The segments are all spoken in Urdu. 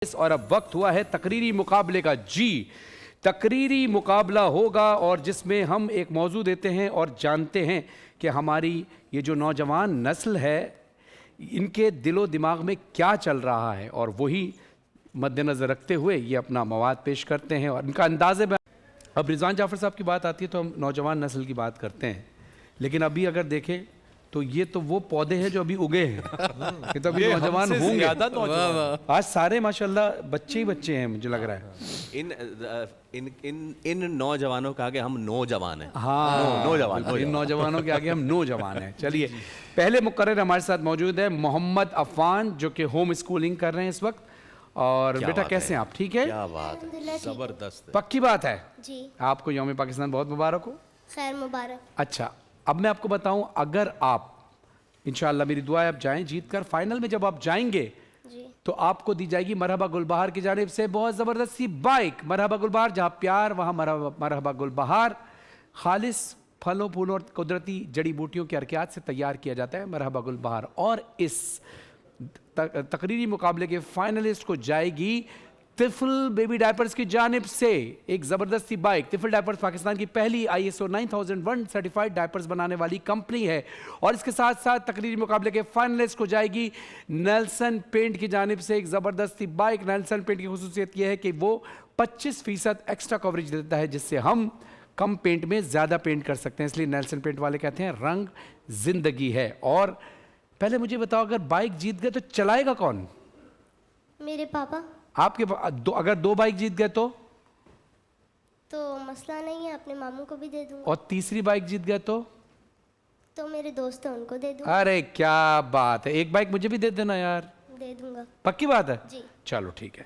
اور اب وقت ہوا ہے تقریری مقابلے کا۔ جی تقریری مقابلہ ہوگا اور جس میں ہم ایک موضوع دیتے ہیں اور جانتے ہیں کہ ہماری یہ جو نوجوان نسل ہے ان کے دل و دماغ میں کیا چل رہا ہے، اور وہی مد نظر رکھتے ہوئے یہ اپنا مواد پیش کرتے ہیں اور ان کا انداز ہے۔ اب رضوان جعفر صاحب کی بات آتی ہے تو ہم نوجوان نسل کی بات کرتے ہیں، لیکن ابھی اگر دیکھیں تو یہ تو وہ پودے ہیں جو ابھی اگے ہیں کہ تو ابھی نوجوان ہوں گے۔ آج سارے ماشاءاللہ بچے ہی بچے ہیں، مجھے لگ رہا ہے ان نوجوانوں کے آگے ہم نوجوان ہیں۔ ہاں ان نوجوانوں کے آگے ہم نوجوان ہیں۔ چلیے پہلے مقرر ہمارے ساتھ موجود ہے محمد عفان، جو کہ ہوم اسکولنگ کر رہے ہیں اس وقت۔ اور بیٹا کیسے ہیں آپ؟ ٹھیک ہے؟ کیا بات ہے، زبردست۔ پکی بات ہے جی، آپ کو یوم پاکستان بہت مبارک ہو۔ خیر مبارک۔ اچھا اب میں آپ کو بتاؤں، اگر آپ انشاءاللہ میری دعا ہے آپ جائیں جیت کر، فائنل میں جب آپ جائیں گے جی تو آپ کو دی جائے گی مرحبا گلبہار کی جانب سے بہت زبردست سی بائک۔ مرحبا گلبہار، جہاں پیار وہاں مرحبا گلبہار، خالص پھلوں پھولوں اور قدرتی جڑی بوٹیوں کے حرکیات سے تیار کیا جاتا ہے مرحبا گلبہار۔ اور اس تقریری مقابلے کے فائنلسٹ کو جائے گی طفل بیبی ڈائپرز کی جانب سے ایک زبردستی بائک۔ طفل ڈائپرز پاکستان کی پہلی ISO 9001 سرٹیفائیڈ ڈائپرز بنانے والی کمپنی ہے۔ اور اس کے ساتھ ساتھ تقریری مقابلے کے فائنلسٹ کو جائے گی نیلسن پینٹ کی جانب سے ایک زبردستی بائک۔ نیلسن پینٹ کی خصوصیت یہ ہے کہ وہ 25% ایکسٹرا کوریج دیتا ہے، جس سے ہم کم پینٹ میں زیادہ پینٹ کر سکتے ہیں، اس لیے نیلسن پینٹ والے کہتے ہیں رنگ زندگی ہے۔ اور پہلے مجھے بتاؤ، اگر بائک جیت گئے تو چلائے گا کون؟ میرے پاپا۔ آپ کے اگر دو بائک جیت گئے تو مسئلہ نہیں ہے، اپنے ماموں کو بھی دے دوں گا۔ اور تیسری بائک جیت گئے تو میرے دوست ہیں ان کو دے دوں گا۔ ارے کیا بات ہے، ایک بائک مجھے بھی دے دینا یار۔ دے دوں گا۔ پکی بات ہے؟ جی چلو ٹھیک ہے۔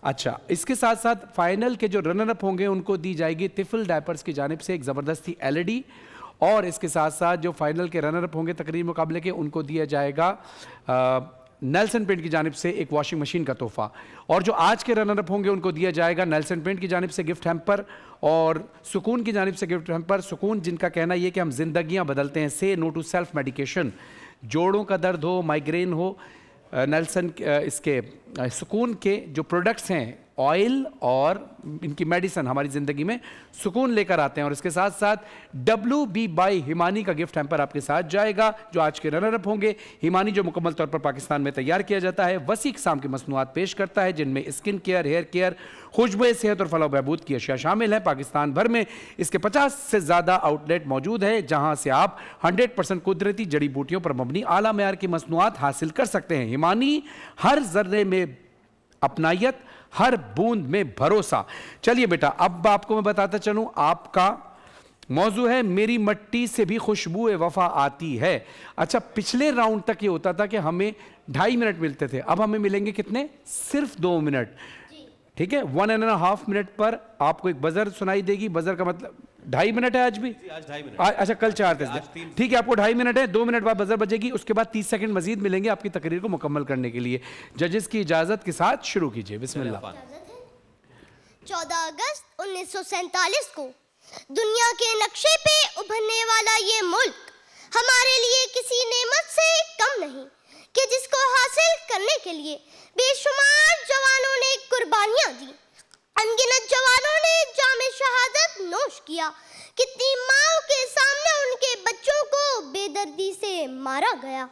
اچھا اس کے ساتھ ساتھ فائنل کے جو رنر اپ ہوں گے ان کو دی جائے گی طفل ڈائپرز کی جانب سے ایک زبردستی LED، اور اس کے ساتھ ساتھ جو فائنل کے رنر اپ ہوں گے تقریری مقابلے کے ان کو دیا جائے گا نیلسن پینٹ کی جانب سے ایک واشنگ مشین کا تحفہ۔ اور جو آج کے رنر اپ ہوں گے ان کو دیا جائے گا نیلسن پینٹ کی جانب سے گفٹ ہیمپر، اور سکون کی جانب سے گفٹ ہیمپر۔ سکون جن کا کہنا یہ کہ ہم زندگیاں بدلتے ہیں، سے نو ٹو سیلف میڈیکیشن، جوڑوں کا درد ہو، مائیگرین ہو، نیلسن اس کے سکون کے جو پروڈکٹس ہیں آئل اور ان کی میڈیسن ہماری زندگی میں سکون لے کر آتے ہیں۔ اور اس کے ساتھ ساتھ WB بائی ہیمانی کا گفٹ ہیمپر آپ کے ساتھ جائے گا جو آج کے رنر اپ ہوں گے۔ ہیمانی جو مکمل طور پر پاکستان میں تیار کیا جاتا ہے، وسیع اقسام کی مصنوعات پیش کرتا ہے جن میں اسکن کیئر، ہیئر کیئر، خوشبوئے، صحت اور فلاح و بہبود کی اشیاء شامل ہیں۔ پاکستان بھر میں اس کے 50 سے زیادہ آؤٹ لیٹ موجود ہے جہاں سے آپ 100% قدرتی جڑی بوٹیوں پر مبنی اعلیٰ معیار کی مصنوعات حاصل کر سکتے ہیں۔ ہیمانی، ہر ذرے میں اپنائیت، ہر بوند میں بھروسہ۔ چلیے بیٹا اب آپ کو میں بتاتا چلوں، آپ کا موضوع ہے میری مٹی سے بھی خوشبو وفا آتی ہے۔ اچھا پچھلے راؤنڈ تک یہ ہوتا تھا کہ ہمیں 2.5 منٹ ملتے تھے، اب ہمیں ملیں گے کتنے؟ صرف 2 منٹ۔ ٹھیک ہے، 1.5 منٹ پر آپ کو ایک بزر سنائی دے گی۔ بزر کا مطلب 2.5 منٹ ہے آج بھی؟ اچھا کل 4 تھے، ٹھیک ہے، آپ کو 2.5 منٹ ہے، 2 منٹ بعد بزر بجے گی، اس کے بعد 30 سیکنڈ مزید ملیں گے آپ کی تقریر کو مکمل کرنے کے لیے۔ ججز کی اجازت کے ساتھ شروع کیجئے، بسم اللہ۔ 14 اگست 1947 کو دنیا کے نقشے پہ ابھرنے والا یہ ملک ہمارے لیے کسی نعمت سے کم نہیں کہ جس کو حاصل کرنے کے لیے بے شمار جوانوں نے قربانیاں دی، انگنت جوانوں نے جام شہادت نوش کیا، کتنی ماں کے سامنے ان کے بچوں کو بے دردی سے مارا گیا،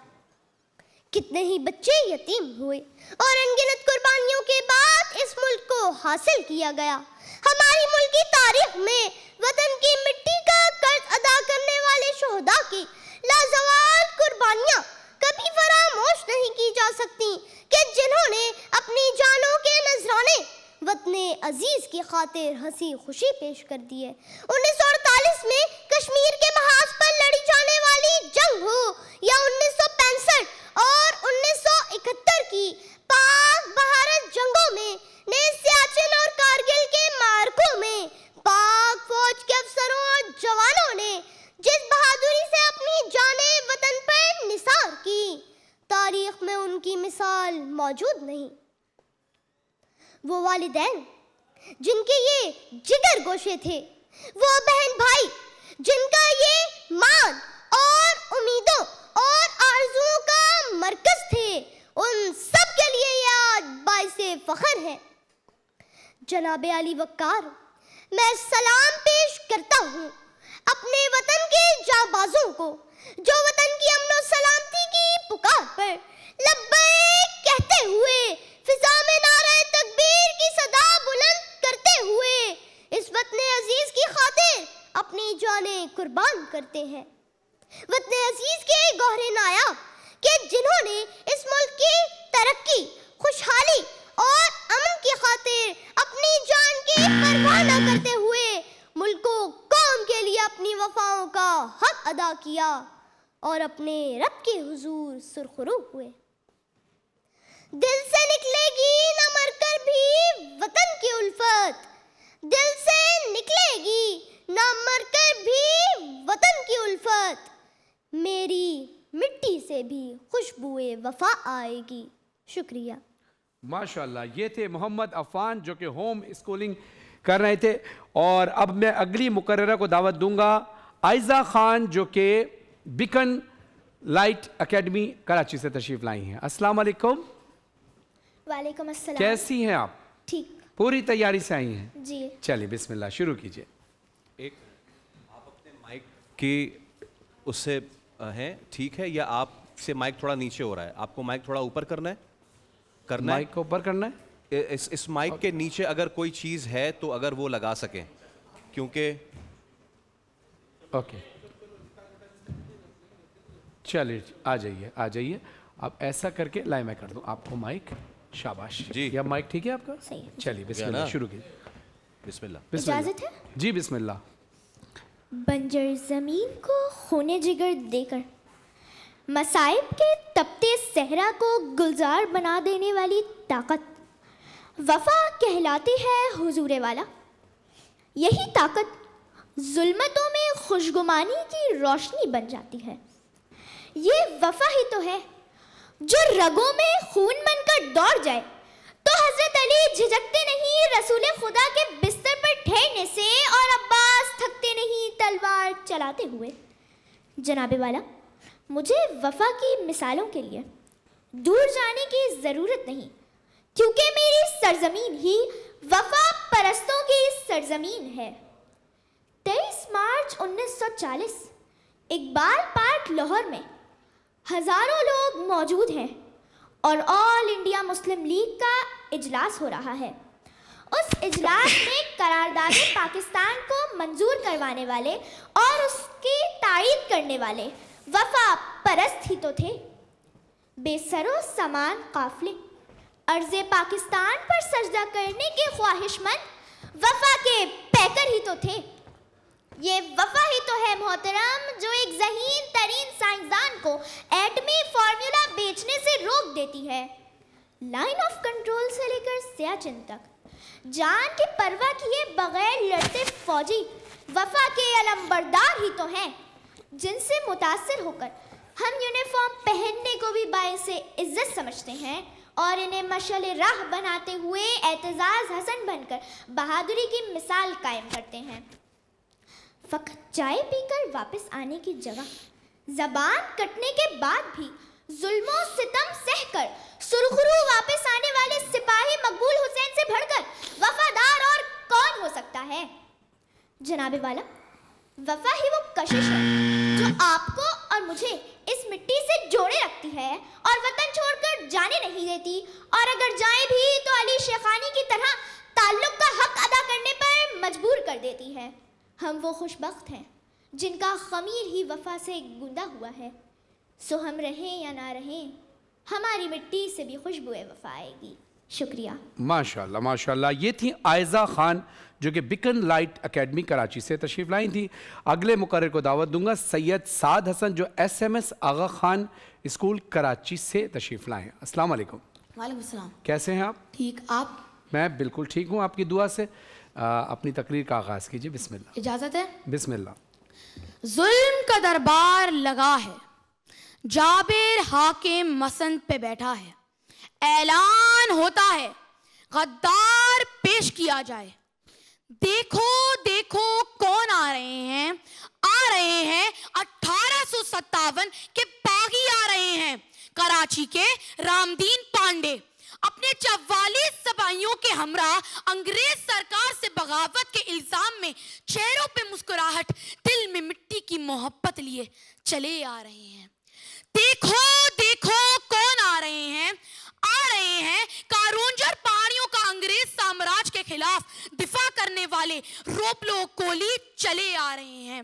کتنے ہی بچے یتیم ہوئے، اور انگنت قربانیوں کے بعد اس ملک کو حاصل کیا گیا۔ ہماری ملکی تاریخ میں وطن کی مٹی کا قرض ادا کرنے والے شہداء کی لازوال قربانیاں کبھی فراموش نہیں کی جا سکتی کہ جنہوں نے اپنی جانوں کے نذرانے وطن عزیز کی خاطر ہنسی خوشی پیش کر دی ہے۔ 1948 میں کشمیر کے محاذ پر لڑی جانے والی جنگ ہو یا 1965 اور 1971 کی پاک بھارت جنگوں میں، سیاچن اور کارگل کے معرکوں میں پاک فوج کے افسروں اور جوانوں نے جس بہادری سے اپنی جانیں وطن پر نثار کی، تاریخ میں ان کی مثال موجود نہیں۔ وہ والدین جن کے یہ جگر گوشے تھے، وہ بہن بھائی جن کا یہ مان اور امیدوں اور آرزوؤں کا مرکز تھے، ان سب کے لیے یہ آج باعث فخر ہے. جناب علی وقار، میں سلام پیش کرتا ہوں اپنے وطن کے جانبازوں کو جو وطن کی امن و سلامتی کی پکار پر لبیک کہتے ہوئے فضا میں نعرہ تکبیر کی صدا بلند کرتے ہوئے اس وطن عزیز کی خاطر اپنی جانیں قربان کرتے ہیں. وطن عزیز کے گوہر نایاب کہ جنہوں نے اس ملک کی ترقی، خوشحالی اور امن کی خاطر اپنی جان کی پرواہ نہ کرتے ہوئے ملک و قوم کے لیے اپنی وفاؤں کا حق ادا کیا اور اپنے رب کے حضور سرخرو ہوئے. دل سے نکلے گی نہ مر کر بھی وطن کی الفت، دل سے نکلے گی نہ مر کر بھی وطن کی الفت، میری مٹی سے بھی خوشبوئے وفا آئے گی. شکریہ. ماشاءاللہ، یہ تھے محمد عفان جو کہ ہوم اسکولنگ کر رہے تھے. اور اب میں اگلی مقررہ کو دعوت دوں گا، عائزہ خان جو کہ بیکن لائٹ اکیڈمی کراچی سے تشریف لائی ہیں. السلام علیکم. وعلیکم السلام. کیسی ہیں آپ؟ ٹھیک. پوری تیاری سے آئی ہیں؟ جی. چلیے بسم اللہ شروع کیجئے. ایک آپ اپنے مائک کی اس سے ہیں ٹھیک ہے، یا آپ سے مائک تھوڑا نیچے ہو رہا ہے؟ آپ کو مائک تھوڑا اوپر کرنا ہے. مائک کو اوپر کرنا ہے. اس مائک کے نیچے اگر کوئی چیز ہے تو اگر وہ لگا سکیں، کیونکہ اوکے چلیے آ جائیے. آپ ایسا کر کے لائے میں کر دوں آپ کو مائک. شاباش جی. یا مائک ٹھیک ہے آپ کا؟ صحیح. چلیے بسم اللہ شروع کیجیے. بسم اللہ. اجازت ہے؟ جی بسم اللہ. بنجر زمین کو خون جگر دے کر مصائب کے تپتے صحرا کو گلزار بنا دینے والی طاقت وفا کہلاتی ہے حضور والا. یہی طاقت ظلمتوں میں خوشگمانی کی روشنی بن جاتی ہے. یہ وفا ہی تو ہے جو رگوں میں خون بن کر دوڑ جائے تو حضرت علی جھجکتے نہیں رسول خدا کے بستر پر ٹھہرنے سے، اور عباس تھکتے نہیں تلوار چلاتے ہوئے. جناب والا، مجھے وفا کی مثالوں کے لیے دور جانے کی ضرورت نہیں، کیونکہ میری سرزمین ہی وفا پرستوں کی سرزمین ہے. 23 مارچ 1940 اقبال پارک لاہور میں ہزاروں لوگ موجود ہیں اور آل انڈیا مسلم لیگ کا اجلاس ہو رہا ہے. اس اجلاس میں قرارداد پاکستان کو منظور کروانے والے اور اس کی تائید کرنے والے وفا پرست ہی تو تھے. بے سر و سامان قافلے ارض پاکستان پر سجدہ کرنے کے خواہش مند وفا کے پیکر ہی تو تھے. یہ وفا ہی تو ہے محترم جو ایک ذہین ترین سائنسدان کو ایٹمی فارمولا بیچنے سے روک دیتی ہے. لائن آف کنٹرول سے لے کر سیاچن تک جان کی پرواہ کیے بغیر لڑتے فوجی وفا کے علمبردار ہی تو ہیں، جن سے متاثر ہو کر ہم یونیفارم پہننے کو بھی باعث عزت سمجھتے ہیں اور انہیں مشعل راہ بناتے ہوئے اعتزاز حسن بن کر بہادری کی مثال قائم کرتے ہیں. فقط چائے پی کر واپس آنے کی جگہ زبان کٹنے کے بعد بھی ظلم و ستم سہ کر سرخرو واپس آنے والے سپاہی مقبول حسین سے بڑھ کر وفادار اور کون ہو سکتا ہے؟ جناب والا، وفا ہی وہ کشش ہے جو آپ کو اور مجھے اس مٹی سے جوڑے رکھتی ہے اور وطن چھوڑ کر جانے نہیں دیتی، اور اگر جائیں بھی تو علی شیخانی کی طرح تعلق کا حق ادا کرنے پر مجبور کر دیتی ہے. ہم وہ خوش بخت ہیں جن کا خمیر ہی وفا سے گوندا ہوا ہے. سو ہم رہیں یا نہ رہیں، ہماری مٹی سے بھی خوشبو وفا آئے گی. شکریہ. ماشاءاللہ ماشاءاللہ. یہ تھیں عائزہ خان جو کہ بیکن لائٹ اکیڈمی کراچی سے تشریف لائی تھی. اگلے مقرر کو دعوت دوں گا سید سعد حسن جو SMS آغا خان اسکول کراچی سے تشریف لائے ہیں. السلام علیکم. وعلیکم السلام. کیسے ہیں آپ؟ ٹھیک. آپ؟ میں بالکل ٹھیک ہوں آپ کی دعا سے. اپنی تقریر کا آغاز کیجئے. بسم اللہ. اجازت ہے؟ بسم اللہ. ظلم کا دربار لگا ہے، جابر حاکم مسند پہ بیٹھا ہے، اعلان ہوتا ہے غدار پیش کیا جائے. دیکھو دیکھو کون آ رہے ہیں 1857 کے باغی آ رہے ہیں، کراچی کے رام دین پانڈے. اپنے 44 سپاہیوں کے ہمراہ انگریز سرکار سے بغاوت کے الزام میں چہروں پہ مسکراہٹ، دل میں مٹی کی محبت لیے چلے آ رہے ہیں۔ دیکھو دیکھو کون آ رہے ہیں، آ رہے ہیں کارونجر پہاڑیوں کا انگریز سامراج کے خلاف دفاع کرنے والے روپلو کولی چلے آ رہے ہیں۔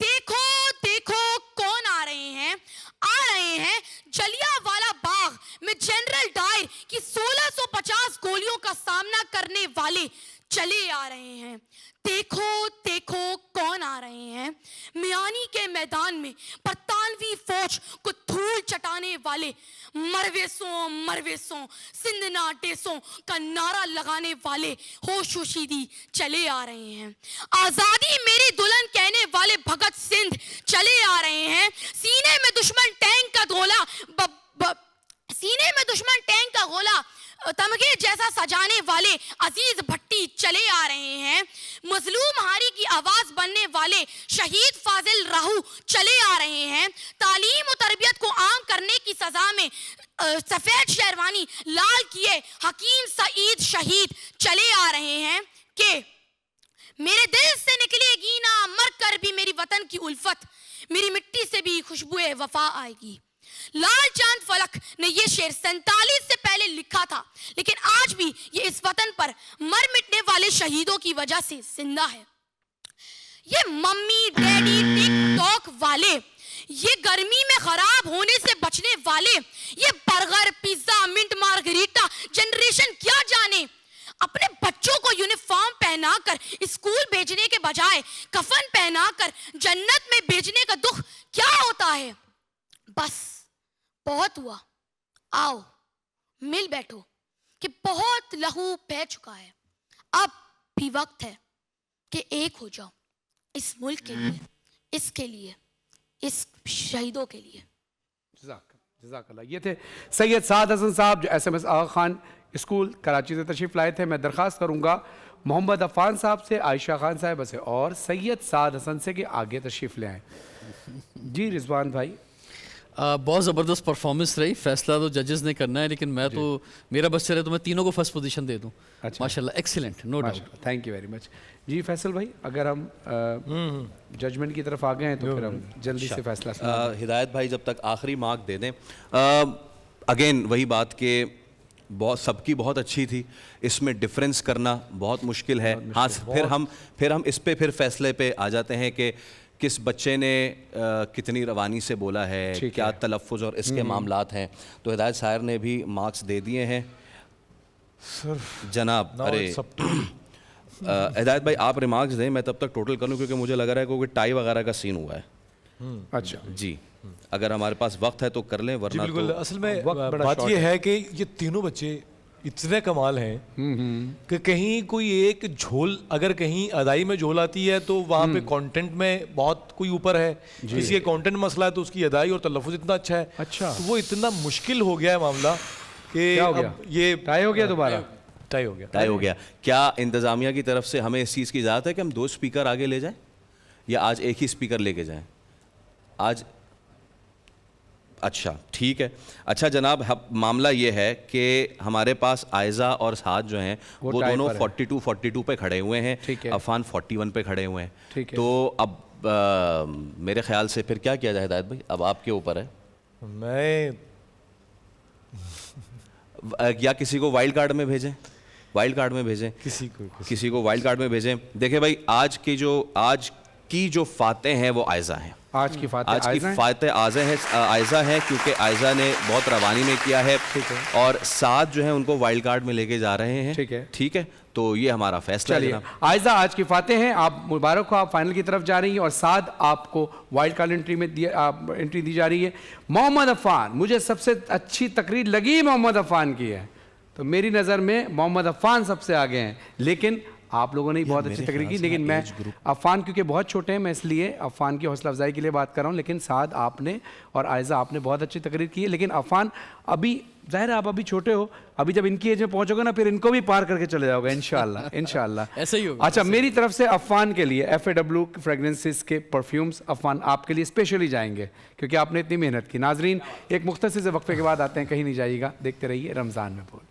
دیکھو دیکھو کون آ رہے ہیں، آ رہے ہیں جلیانوالہ باغ میں جنرل ڈائر کی 1650 گولیوں کا سامنا کرنے والے چلے آ رہے ہیں۔ دیکھو دیکھو کون آ رہے ہیں، میانی کے میدان میں برطانوی فوج کو دھول چٹانے والے مرویسوں مرویسوں سندھنا ڈیسوں کا نعرہ لگانے والے ہوش وشیدی چلے آ رہے ہیں۔ آزادی میری دلہن کہنے والے بھگت سنگھ چلے آ رہے ہیں۔ سینے میں دشمن ٹینک کا گولا سینے میں دشمن ٹینک کا گولا تمغے جیسا سجانے والے عزیز بھٹی چلے آ رہے ہیں۔ مظلوم ہاری کی آواز بننے والے شہید فاضل راہو چلے آ رہے ہیں۔ تعلیم و تربیت کو عام کرنے کی سزا میں سفید شیروانی لال کیے حکیم سعید شہید چلے آ رہے ہیں کہ میرے دل سے نکلے گی نہ مر کر بھی میری وطن کی الفت، میری مٹی سے بھی خوشبوئے وفا آئے گی۔ لال چاند فلک نے یہ شعر 47 سے پہلے لکھا تھا، لیکن آج بھی یہ اس وطن پر مر مٹنے والے شہیدوں کی وجہ سے زندہ ہے۔ یہ ممی ڈیڈی ٹک ٹاک والے، یہ گرمی میں خراب ہونے سے بچنے والے، یہ burger pizza minute margarita generation کیا جانے، اپنے بچوں کو یونیفارم پہنا کر اسکول بھیجنے کے بجائے کفن پہنا کر جنت میں بھیجنے کا دکھ کیا ہوتا ہے۔ بس بہت ہوا، آؤ مل بیٹھو کہ بہت لہو بہہ چکا ہے، اب بھی وقت ہے کہ ایک ہو جاؤ، اس ملک کے لیے، اس کے لیے، اس شہیدوں کے لیے۔ جزاک اللہ۔ یہ تھے سید سعد حسن صاحب جو ایس ایم ایس آغا خان اسکول کراچی سے تشریف لائے تھے۔ میں درخواست کروں گا محمد عفان صاحب سے، عائشہ خان صاحبہ سے اور سید سعد حسن سے کہ آگے تشریف لے آئیں۔ جی رضوان بھائی۔ بہت زبردست پرفارمنس رہی، فیصلہ تو ججز نے کرنا ہے، لیکن میں تو میرا بس چلے تو میں تینوں کو فرسٹ پوزیشن دے دوں۔ ماشاء اللہ excellent, no doubt. Thank you very much. جی فیصل بھائی، اگر ہم ججمنٹ کی طرف آ گئے ہیں تو پھر ہم جلدی سے فیصلہ ہدایت بھائی جب تک آخری مارک دے دیں، اگین وہی بات کہ بہت سب کی بہت اچھی تھی، اس میں ڈفرینس کرنا بہت مشکل ہے۔ ہاں پھر ہم اس پہ پھر فیصلے پہ آ جاتے ہیں کہ کس بچے نے کتنی روانی سے بولا ہے، کیا تلفظ اور اس کے معاملات ہیں۔ تو ہدایت سائر نے بھی مارکس دے دیے ہیں جناب۔ ارے ہدایت بھائی آپ ریمارکس دیں، میں تب تک ٹوٹل کر لوں کیونکہ مجھے لگ رہا ہے کہ ٹائی وغیرہ کا سین ہوا ہے۔ اچھا جی اگر ہمارے پاس وقت ہے تو کر لیں، ورنہ بالکل۔ اصل میں بات یہ ہے کہ یہ تینوں بچے اتنے کمال ہیں کہ کہیں کوئی ایک جھول، اگر کہیں ادائی میں جھول آتی ہے تو وہاں پہ کانٹینٹ میں بہت کوئی اوپر ہے، کسی کے کانٹینٹ مسئلہ ہے تو اس کی ادائی اور تلفظ اتنا اچھا ہے، تو وہ اتنا مشکل ہو گیا ہے معاملہ کہ یہ ٹائی ہو گیا، دوبارہ ٹائی ہو گیا۔ طے ہو گیا۔ کیا انتظامیہ کی طرف سے ہمیں اس چیز کی اجازت ہے کہ ہم 2 اسپیکر آگے لے جائیں یا آج ایک ہی اسپیکر لے کے جائیں آج؟ اچھا ٹھیک ہے۔ اچھا جناب، معاملہ یہ ہے کہ ہمارے پاس آئزہ اور سعد جو ہیں وہ دونوں 42 پہ کھڑے ہوئے ہیں، عفان 41 پہ کھڑے ہوئے ہیں۔ تو اب میرے خیال سے پھر کیا کیا جائے ہدایت بھائی؟ اب آپ کے اوپر ہے۔ میں یا کسی کو وائلڈ کارڈ میں بھیجیں، وائلڈ کارڈ میں بھیجیں، کسی کو وائلڈ کارڈ میں بھیجیں۔ دیکھیں بھائی، آج کی جو فاتح ہیں وہ آئزہ ہیں۔ آج کی فاتح آئزہ ہے کیونکہ آئزہ نے بہت روانی میں کیا ہے، اور سعد جو ہے ان کو وائلڈ کارڈ میں لے کے جا رہے ہیں۔ ٹھیک ہے، تو یہ ہمارا فیصلہ ہے۔ آئزہ آج کی فاتح ہیں، آپ مبارک ہو، آپ فائنل کی طرف جا رہی ہیں، اور سعد آپ کو وائلڈ کارڈ انٹری دی جا رہی ہے۔ محمد عفان، مجھے سب سے اچھی تقریر لگی محمد عفان کی ہے، تو میری نظر میں محمد عفان سب سے آگے ہیں، لیکن آپ لوگوں نے بہت اچھی تقریر کی، لیکن میں عفان کیونکہ بہت چھوٹے ہیں، میں اس لیے عفان کی حوصلہ افزائی کے لیے بات کر رہا ہوں، لیکن سعد آپ نے اور عائزہ آپ نے بہت اچھی تقریر کی ہے، لیکن عفان ابھی ظاہر ہے آپ ابھی چھوٹے ہو، ابھی جب ان کی ایج میں پہنچو گے نا پھر ان کو بھی پار کر کے چلے جاؤ گے انشاءاللہ انشاءاللہ۔ ایسا ہی ہوگا۔ اچھا، میری طرف سے عفان کے لیے FAW فریگرنسز کے پرفیومز عفان آپ کے لیے اسپیشلی جائیں گے کیونکہ آپ نے اتنی محنت کی۔ ناظرین، ایک مختصر سے وقفے کے بعد آتے ہیں، کہیں نہیں جائیے گا، دیکھتے رہیے رمضان میں بول۔